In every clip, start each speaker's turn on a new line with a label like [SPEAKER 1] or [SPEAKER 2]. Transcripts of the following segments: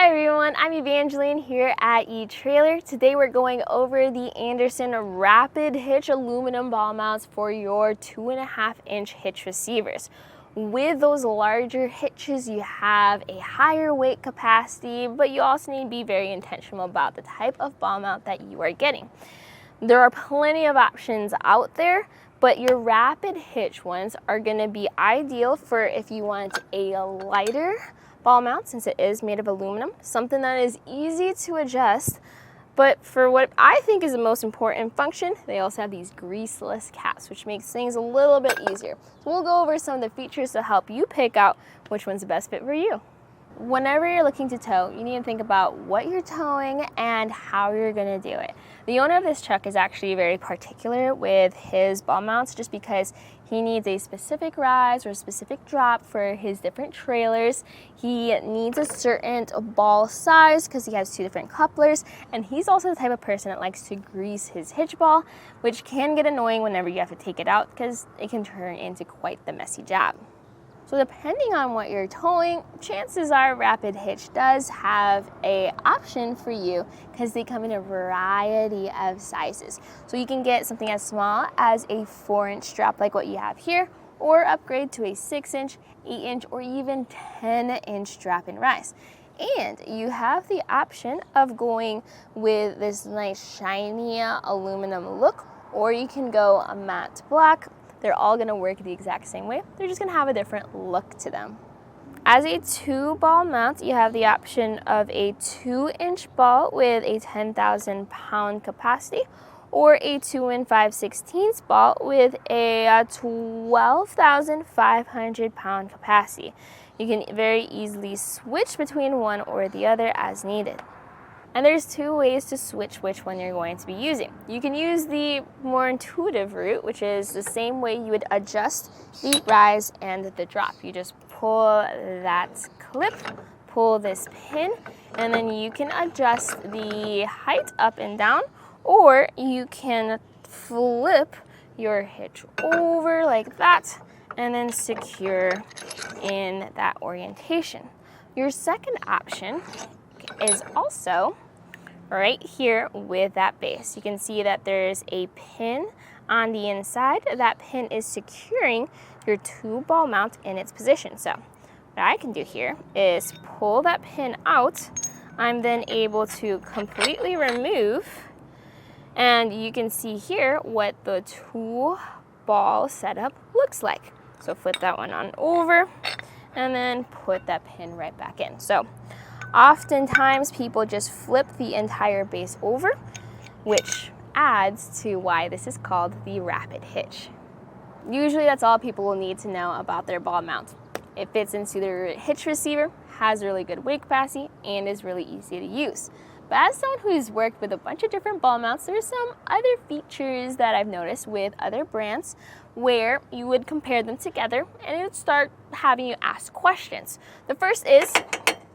[SPEAKER 1] Hi everyone, I'm Evangeline here at Etrailer. Today we're going over the Andersen Rapid Hitch aluminum ball mounts for your 2.5-inch hitch receivers. With those larger hitches, you have a higher weight capacity, but you also need to be very intentional about the type of ball mount that you are getting. There are plenty of options out there, but your Rapid Hitch ones are going to be ideal for if you want a lighter ball mount, since it is made of aluminum, something that is easy to adjust, but for what I think is the most important function, they also have these greaseless caps, which makes things a little bit easier. So we'll go over some of the features to help you pick out which one's the best fit for you. Whenever you're looking to tow, you need to think about what you're towing and how you're going to do it. The owner of this truck is actually very particular with his ball mounts just because he needs a specific rise or a specific drop for his different trailers. He needs a certain ball size because he has two different couplers, and he's also the type of person that likes to grease his hitch ball, which can get annoying whenever you have to take it out because it can turn into quite the messy job. So depending on what you're towing, chances are Rapid Hitch does have an option for you because they come in a variety of sizes. So you can get something as small as a 4-inch strap like what you have here, or upgrade to a 6-inch, 8-inch, or even 10-inch strap and rise. And you have the option of going with this nice shiny aluminum look, or you can go a matte black. They're all going to work the exact same way. They're just going to have a different look to them. As a 2-ball mount, you have the option of a 2-inch ball with a 10,000 pound capacity, or a 2 5/16 ball with a 12,500 pound capacity. You can very easily switch between one or the other as needed. And there's two ways to switch which one you're going to be using. You can use the more intuitive route, which is the same way you would adjust the rise and the drop. You just pull that clip, pull this pin, and then you can adjust the height up and down, or you can flip your hitch over like that and then secure in that orientation. Your second option is also right here with that base. You can see that there's a pin on the inside. That pin is securing your 2-ball mount in its position. So what I can do here is pull that pin out. I'm then able to completely remove, and you can see here what the 2-ball setup looks like. So flip that one on over and then put that pin right back in. So oftentimes people just flip the entire base over, which adds to why this is called the Rapid Hitch. Usually that's all people will need to know about their ball mount. It fits into their hitch receiver, has really good weight capacity, and is really easy to use. But as someone who's worked with a bunch of different ball mounts, there's some other features that I've noticed with other brands where you would compare them together and it would start having you ask questions. The first is,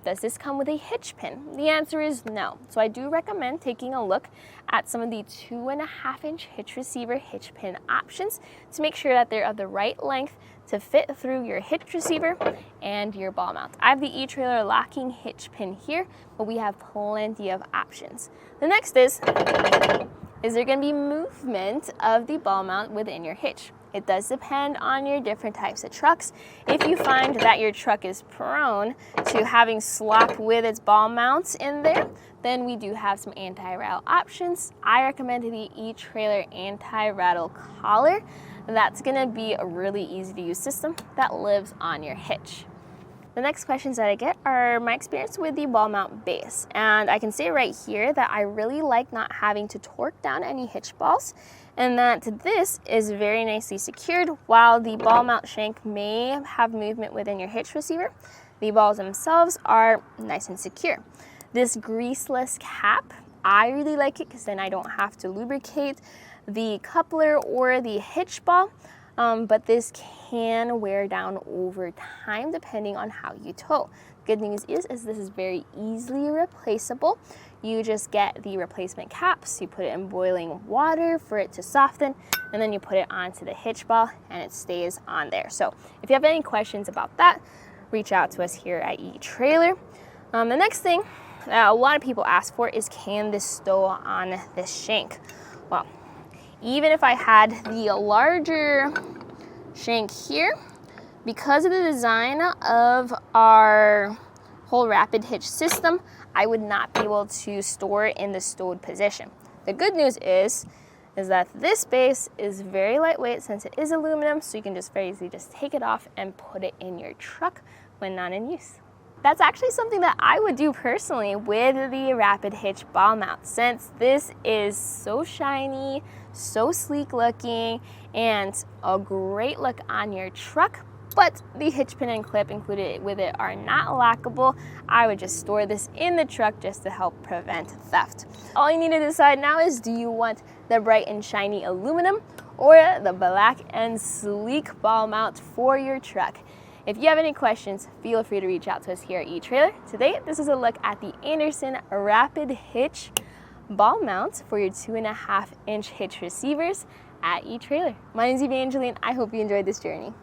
[SPEAKER 1] does this come with a hitch pin? The answer is no. So I do recommend taking a look at some of the 2.5-inch hitch receiver hitch pin options to make sure that they're of the right length to fit through your hitch receiver and your ball mount. I have the Etrailer locking hitch pin here, but we have plenty of options. The next is there going to be movement of the ball mount within your hitch? It does depend on your different types of trucks. If you find that your truck is prone to having slop with its ball mounts in there, then we do have some anti-rattle options. I recommend the Etrailer anti-rattle collar. That's gonna be a really easy to use system that lives on your hitch. The next questions that I get are my experience with the ball mount base. And I can say right here that I really like not having to torque down any hitch balls, and that this is very nicely secured. While the ball mount shank may have movement within your hitch receiver, the balls themselves are nice and secure. This greaseless cap, I really like it because then I don't have to lubricate the coupler or the hitch ball. But this can wear down over time depending on how you tow. Good news is this is very easily replaceable. You just get the replacement caps, you put it in boiling water for it to soften, and then you put it onto the hitch ball and it stays on there. So if you have any questions about that, reach out to us here at Etrailer. The next thing that a lot of people ask for is, can this stow on this shank? Well, even if I had the larger shank here, because of the design of our whole Rapid Hitch system, I would not be able to store it in the stowed position. The good news is that this base is very lightweight since it is aluminum, so you can just very easily just take it off and put it in your truck when not in use. That's actually something that I would do personally with the Rapid Hitch Ball Mount, since this is so shiny, so sleek looking, and a great look on your truck, but the hitch pin and clip included with it are not lockable. I would just store this in the truck just to help prevent theft. All you need to decide now is, do you want the bright and shiny aluminum or the black and sleek ball mount for your truck? If you have any questions, feel free to reach out to us here at Etrailer. Today, this is a look at the Andersen Rapid Hitch Ball Mount for your 2.5-inch hitch receivers at Etrailer. My name is Evangeline. I hope you enjoyed this journey.